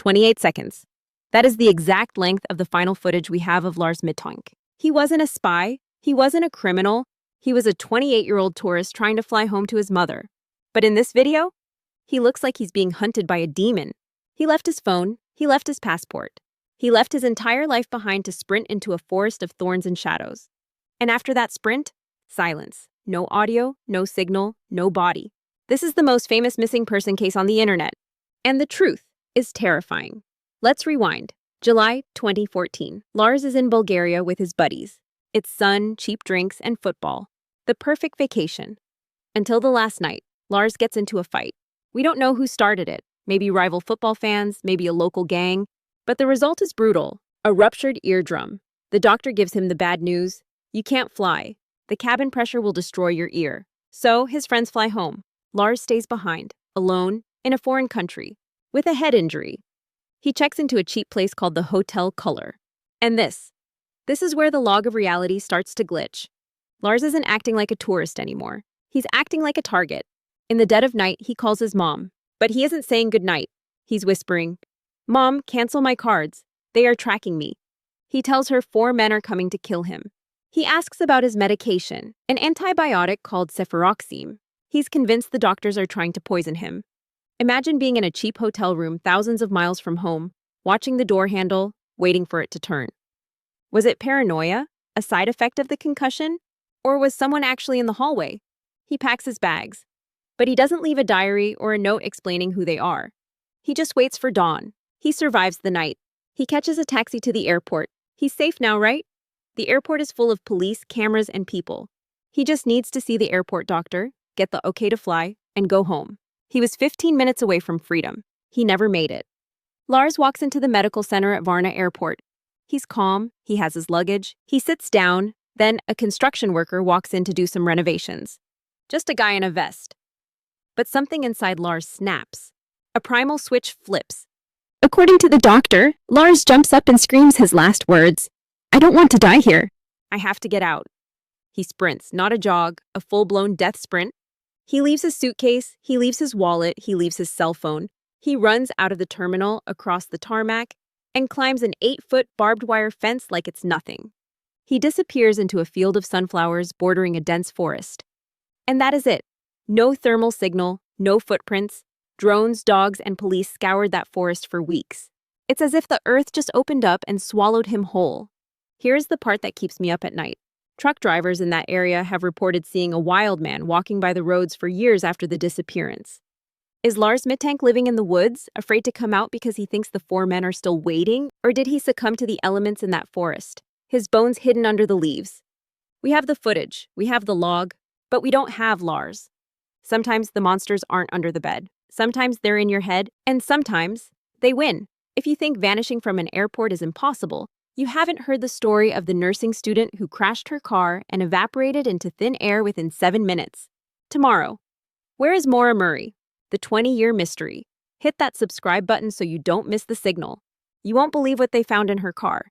28 seconds. That is the exact length of the final footage we have of Lars Mittank. He wasn't a spy. He wasn't a criminal. He was a 28-year-old tourist trying to fly home to his mother. But in this video, he looks like he's being hunted by a demon. He left his phone. He left his passport. He left his entire life behind to sprint into a forest of thorns and shadows. And after that sprint, silence. No audio, no signal, no body. This is the most famous missing person case on the internet. And the truth is terrifying. Let's rewind. July 2014. Lars is in Bulgaria with his buddies. It's sun, cheap drinks, and football. The perfect vacation. Until the last night, Lars gets into a fight. We don't know who started it. Maybe rival football fans, maybe a local gang. But the result is brutal. A ruptured eardrum. The doctor gives him the bad news. You can't fly. The cabin pressure will destroy your ear. So his friends fly home. Lars stays behind, alone, in a foreign country, with a head injury. He checks into a cheap place called the Hotel Color. And this is where the log of reality starts to glitch. Lars isn't acting like a tourist anymore. He's acting like a target. In the dead of night, he calls his mom. But he isn't saying goodnight. He's whispering, "Mom, cancel my cards. They are tracking me." He tells her 4 men are coming to kill him. He asks about his medication, an antibiotic called cefuroxime. He's convinced the doctors are trying to poison him. Imagine being in a cheap hotel room thousands of miles from home, watching the door handle, waiting for it to turn. Was it paranoia, a side effect of the concussion? Or was someone actually in the hallway? He packs his bags. But he doesn't leave a diary or a note explaining who they are. He just waits for dawn. He survives the night. He catches a taxi to the airport. He's safe now, right? The airport is full of police, cameras, and people. He just needs to see the airport doctor, get the okay to fly, and go home. He was 15 minutes away from freedom. He never made it. Lars walks into the medical center at Varna Airport. He's calm. He has his luggage. He sits down. Then a construction worker walks in to do some renovations. Just a guy in a vest. But something inside Lars snaps. A primal switch flips. According to the doctor, Lars jumps up and screams his last words. "I don't want to die here. I have to get out." He sprints, not a jog, a full-blown death sprint. He leaves his suitcase, he leaves his wallet, he leaves his cell phone. He runs out of the terminal, across the tarmac, and climbs an 8-foot barbed-wire fence like it's nothing. He disappears into a field of sunflowers bordering a dense forest. And that is it. No thermal signal, no footprints. Drones, dogs, and police scoured that forest for weeks. It's as if the earth just opened up and swallowed him whole. Here's the part that keeps me up at night. Truck drivers in that area have reported seeing a wild man walking by the roads for years after the disappearance. Is Lars Mittank living in the woods, afraid to come out because he thinks the 4 men are still waiting? Or did he succumb to the elements in that forest, his bones hidden under the leaves? We have the footage, we have the log, but we don't have Lars. Sometimes the monsters aren't under the bed. Sometimes they're in your head, and sometimes they win. If you think vanishing from an airport is impossible, you haven't heard the story of the nursing student who crashed her car and evaporated into thin air within 7 minutes. Tomorrow. Where is Maura Murray? The 20-year mystery. Hit that subscribe button so you don't miss the signal. You won't believe what they found in her car.